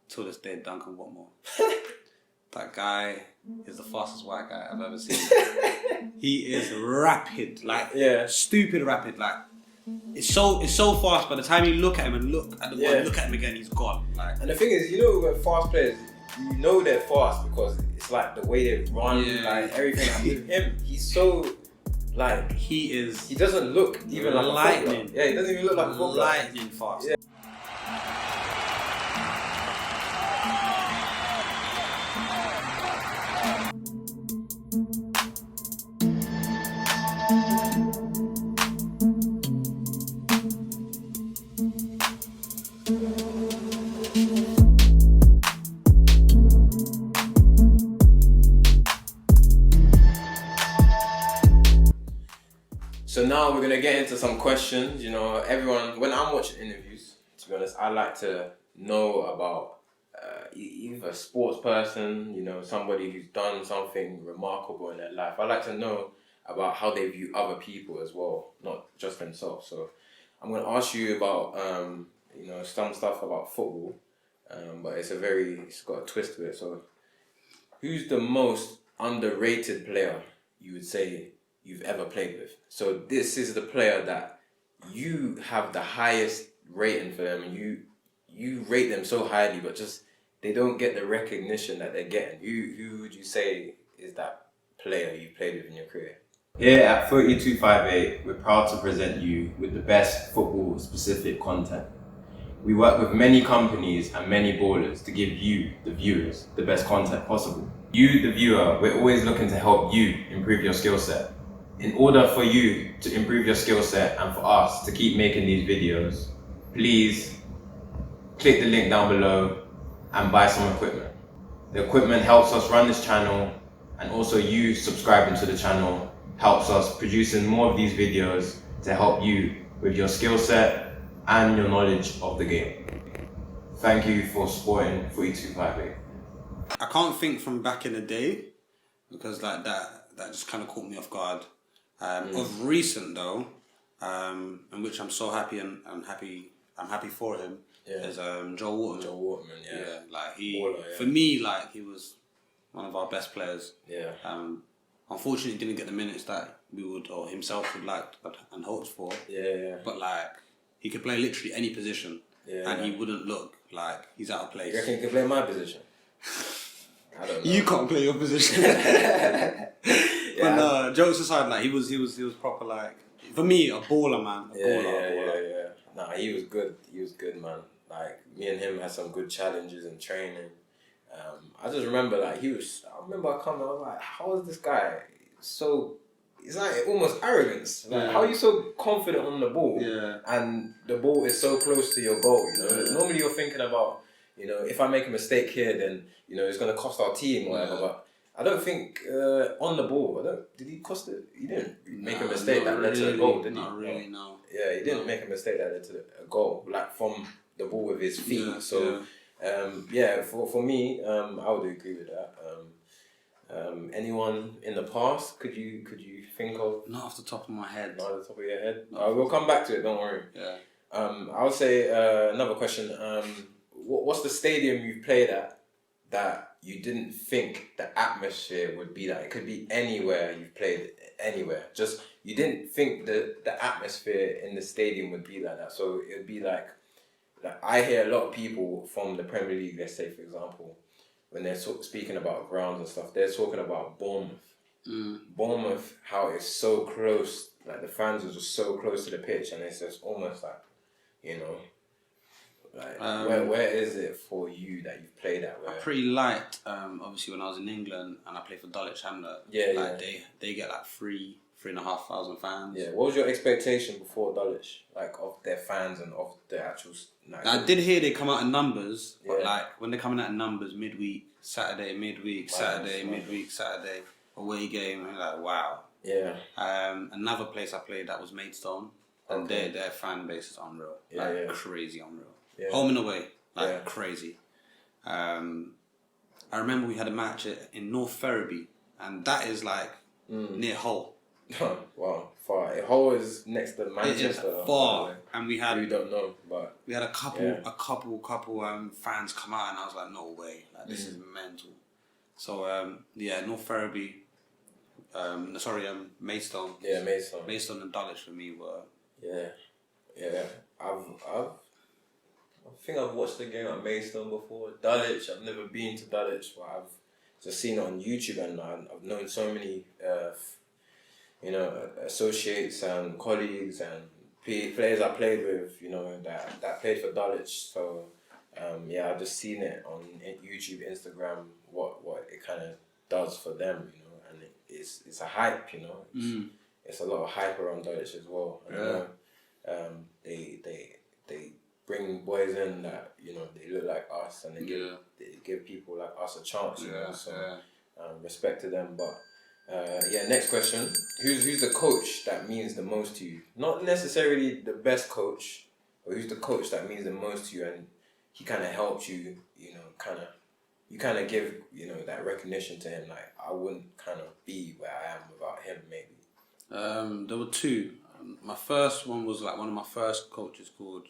till this day, Duncan Watmore. That guy is the fastest white guy I've ever seen. He is rapid, like stupid rapid. Like it's so fast. By the time you look at him and look at the ball, look at him again, he's gone. Like, and the thing is, with fast players, you know they're fast because it's like the way they run, like everything. And with him, he's so like he doesn't look even like lightning. A footballer. Yeah, he doesn't even look like a footballer. Lightning fast. Yeah. So now we're gonna get into some questions. Everyone, when I'm watching interviews, to be honest, I like to know about either a sports person, somebody who's done something remarkable in their life. I like to know about how they view other people as well, not just themselves. So I'm gonna ask you about some stuff about football, but it's got a twist to it. So who's the most underrated player you would say you've ever played with? So this is the player that you have the highest rating for them, and you rate them so highly, but just they don't get the recognition that they're getting. Who would you say is that player you've played with in your career? Here at FOOTY 258, we're proud to present you with the best football-specific content. We work with many companies and many ballers to give you, the viewers, the best content possible. You, the viewer, we're always looking to help you improve your skill set. In order for you to improve your skill set and for us to keep making these videos, please click the link down below and buy some equipment. The equipment helps us run this channel, and also you subscribing to the channel helps us producing more of these videos to help you with your skill set and your knowledge of the game. Thank you for supporting FOOTY 258. I can't think from back in the day because like that just kind of caught me off guard. Of recent though, in which I'm so happy and I'm happy for him, is Joe Waterman. Joe Waterman, like he Waller, for me, like he was one of our best players. Yeah. Unfortunately, he didn't get the minutes that we would or himself would like and hoped for. Yeah. But like he could play literally any position, and he wouldn't look like he's out of place. You reckon he could play my position? I don't know. You can't play your position. But no, jokes aside, like he was proper like for me a baller, man. Yeah. Nah, he was good. He was good, man. Like me and him had some good challenges in training. I just remember like I remember I was like, how is this guy so? It's like almost arrogance. Like how are you so confident on the ball? Yeah. And the ball is so close to your goal. Normally you're thinking about if I make a mistake here, then it's gonna cost our team or whatever. But I don't think on the ball. Did he cost it? He didn't make a mistake that led to a goal, did he? Not really, no. Yeah, he didn't make a mistake that led to a goal, like from the ball with his feet. For me, I would agree with that. Anyone in the past? Could you think of? Not off the top of my head. Not off the top of your head. We'll come back to it. Don't worry. Yeah. I would say another question. What's the stadium you've played at that you didn't think the atmosphere would be like? It could be anywhere you've played, anywhere. Just you didn't think the atmosphere in the stadium would be like that. So it would be like I hear a lot of people from the Premier League, let's say for example, when they're speaking about grounds and stuff, they're talking about Bournemouth. Bournemouth, how it's so close, like the fans are just so close to the pitch, and it's just almost like, like where is it for you that you've played at? I pretty liked, obviously when I was in England and I played for Dulwich, Hamlet. They get like 3,500 fans. Yeah, what was your expectation before Dulwich, like of their fans and of the actual? I did hear they come out in numbers, but like when they're coming out in numbers, midweek, Saturday, away game, and like wow. Yeah. Another place I played that was Maidstone, and their fan base is unreal, crazy unreal. Yeah. Home and away, crazy. I remember we had a match in North Ferriby, and that is like near Hull. Wow, far. Hull is next to It is Manchester. far, and we had don't know, but we had a couple fans come out, and I was like, no way, like this is mental. So North Ferriby, Maidstone. Yeah, Maidstone. Maidstone and Dulwich for me were. Yeah. I think I've watched the game at Maidstone before. Dulwich, I've never been to Dulwich, but I've just seen it on YouTube, and I've known so many, associates and colleagues and players I played with, that played for Dulwich. So, I've just seen it on YouTube, Instagram, what it kind of does for them, and it's a hype, It's a lot of hype around Dulwich as well. And, they bring boys in that they look like us, and they give people like us a chance. Respect to them. But next question: Who's the coach that means the most to you? Not necessarily the best coach, but who's the coach that means the most to you, and he kind of helped you. You kind of give that recognition to him. Like, I wouldn't kind of be where I am without him. Maybe. There were two. My first one was like one of my first coaches called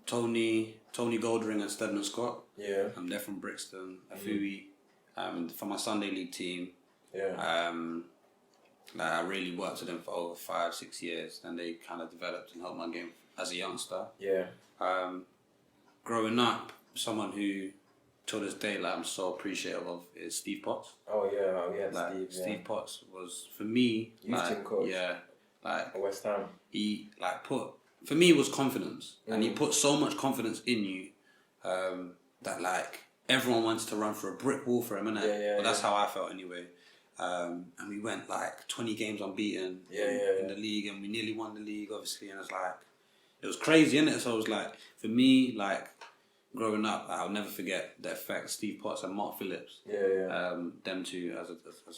Tony Goldring and Stedman Scott. Yeah. They're from Brixton, FOOTY. For my Sunday League team. Yeah. I really worked with them for over 5-6 years, and they kind of developed and helped my game as a youngster. Yeah. Growing up, someone who, to this day, I'm so appreciative of is Steve Potts. Oh yeah, Steve Potts was, for me, youth team coach. Yeah, West Ham. He for me, it was confidence, and he put so much confidence in you that everyone wanted to run for a brick wall for him, innit? But that's how I felt anyway. And we went 20 games unbeaten in the league, and we nearly won the league, obviously. And it was crazy, innit? So it was for me, growing up, I'll never forget the effect Steve Potts and Mark Phillips. Them two as a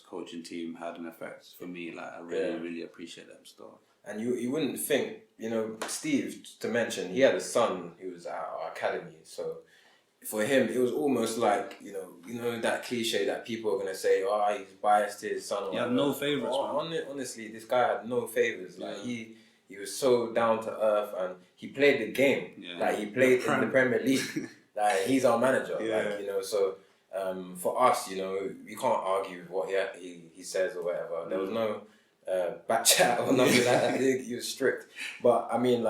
coaching team had an effect for me. I really appreciate them still. And you wouldn't think, Steve, to mention, he had a son who was at our academy. So for him, it was almost that cliche that people are going to say, oh, he's biased to his son. He had no favourites, man. Honestly, this guy had no favourites. He was so down to earth, and he played the game. Yeah. He played in the Premier League. He's our manager. So for us, we can't argue with what he says or whatever. There was no back chat or nothing like that. I think he was strict. But I mean,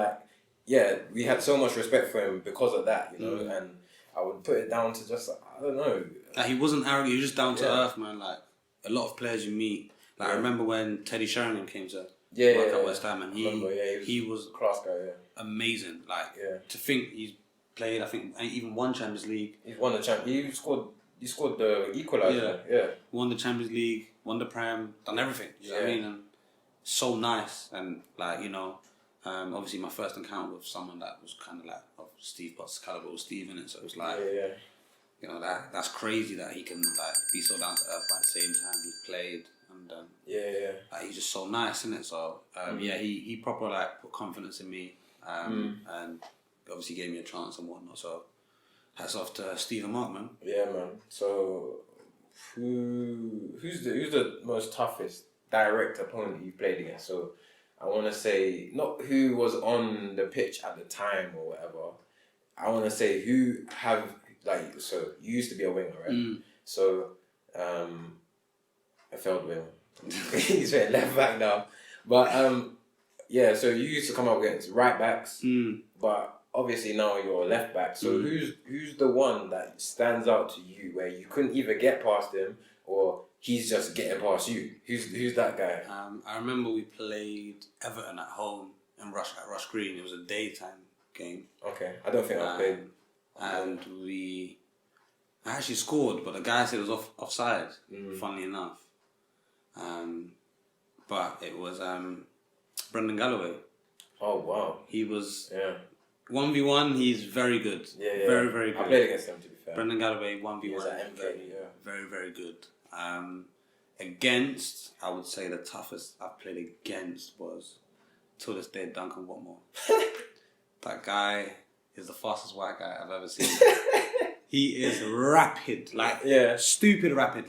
we had so much respect for him because of that, and I would put it down to just, I don't know. He wasn't arrogant, he was just down to earth, man. A lot of players you meet. I remember when Teddy Sheringham came to work at West Ham, and he was a class guy, amazing. To think he's played, I think, even won Champions League. He's won the Champions. He scored the equaliser. Yeah. Won the Champions League, won the Prem, done everything. You know what I mean? And so nice, and obviously my first encounter with someone that was kind of of Steve Potts' caliber was Steve in it. So it was that's crazy that he can be so down to earth, but at the same time he played, and he's just so nice, isn't it? So he proper put confidence in me, and obviously gave me a chance and whatnot. So hats off to Steve and Mark, man. Yeah, man. So who's the most toughest direct opponent you've played against? So I want to say not who was on the pitch at the time or whatever. I want to say who so you used to be a winger, right? So a failed winger. He's playing left back now. But so you used to come up against right backs, but obviously now you're a left back. So who's the one that stands out to you where you couldn't either get past him or he's just getting past you? Who's that guy? I remember we played Everton at home at Rush Green. It was a daytime game. Okay, I don't think I played. And I actually scored, but the guy said it was offside. Funnily enough, but it was Brendan Galloway. Oh wow! He was 1v1. He's very good. Very very good. I played against him, to be fair. Brendan Galloway 1v1. He was at MK, very very good. Against, I would say the toughest I've played against was, to this day, Duncan Watmore. That guy is the fastest white guy I've ever seen. He is rapid, stupid rapid.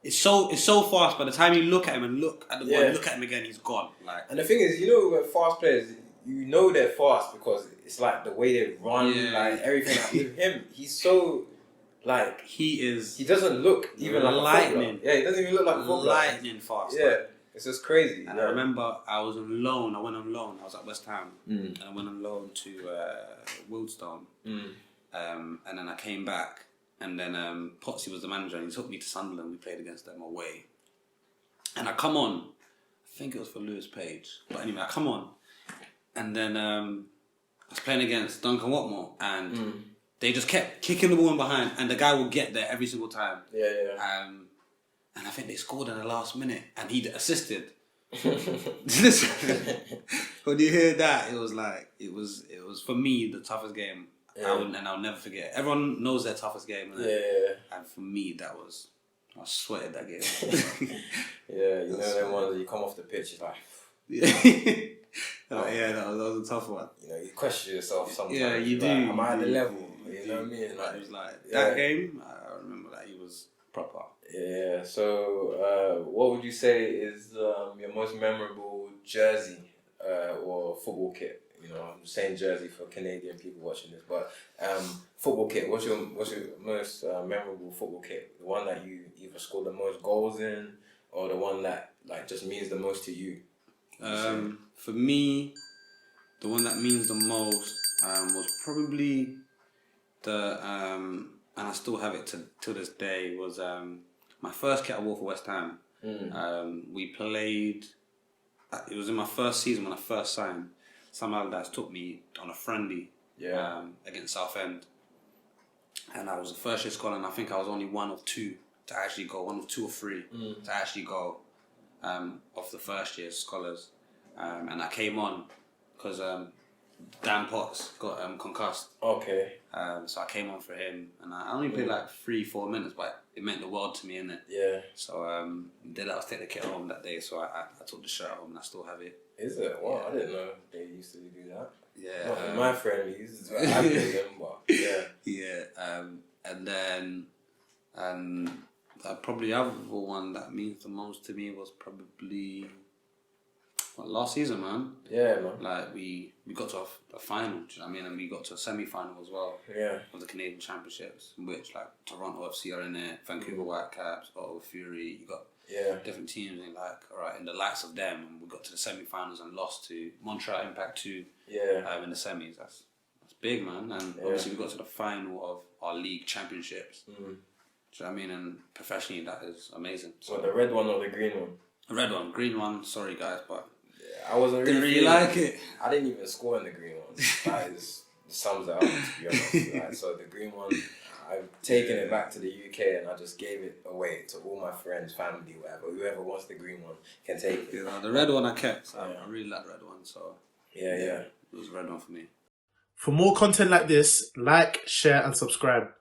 it's so fast. By the time you look at him and look at the ball, look at him again, he's gone. Like, and the thing is, you know, with fast players, you know they're fast because it's like the way they run, like everything. Like, with him, he's so like he doesn't look even like lightning. He doesn't even look like a footballer. Lightning fast. Yeah, it's just crazy. And I remember I was on loan. I went on loan. I was at West Ham, and I went on loan to Wildstone. And then I came back, and then Potsy was the manager, and he took me to Sunderland. We played against them away, and I come on. I think it was for Lewis Page, but anyway, I come on, and then I was playing against Duncan Watmore, and they just kept kicking the ball in behind, and the guy would get there every single time. And I think they scored in the last minute, and he assisted. When you hear that, it was like it was for me the toughest game. I'll never forget. Everyone knows their toughest game. And for me, I sweated that game. You know them ones that you come off the pitch, it's like... that was a tough one. You know, you question yourself sometimes. Yeah, you do. Like, am I at the level? You know what I mean? Like, it was like, that game, I remember that he was proper. Yeah, so what would you say is your most memorable jersey or football kit? You know, I'm saying jersey for Canadian people watching this, but football kit. What's your most memorable football kit? The one that you either scored the most goals in, or the one that like just means the most to you? For me, the one that means the most was probably and I still have it to this day, was my first kit I wore for West Ham. We played. It was in my first season when I first signed. Some Allardyce took me on a friendly against Southend, and I was a first year scholar, and I think I was only one of two to actually go, one of two or three to actually go of the first year scholars, and I came on because Dan Potts got concussed. Okay. So I came on for him, and I only played like 3-4 minutes, but it meant the world to me, innit? Yeah. So did I was take the kit home that day, so I took the shirt home, and I still have it. Is it? Wow, I didn't know they used to do that. Yeah. Not my friendlies, I played them, but yeah. Yeah. And then probably the other one that means the most to me was probably last season, man. Yeah, man. Like we got to a final, do you know what I mean? And we got to a semi-final as well. Yeah. Of the Canadian Championships, in which like Toronto FC are in it, Vancouver Whitecaps, Ottawa Fury. You got different teams, and like, all right, in the likes of them, and we got to the semi-finals and lost to Montreal Impact 2 in the semis. That's big, man. And obviously we got to the final of our league championships. Do you know what I mean? And professionally, that is amazing. So the red one or the green one? The red one. Green one, sorry guys, but I wasn't didn't really like it. I didn't even score in the green one. That is sums it up, to be honest. Like, so the green one, I've taken it back to the UK, and I just gave it away to all my friends, family, whatever. Whoever wants the green one can take it. You know, the red one I kept. I really like the red one, so yeah. It was a red one for me. For more content like this, like, share and subscribe.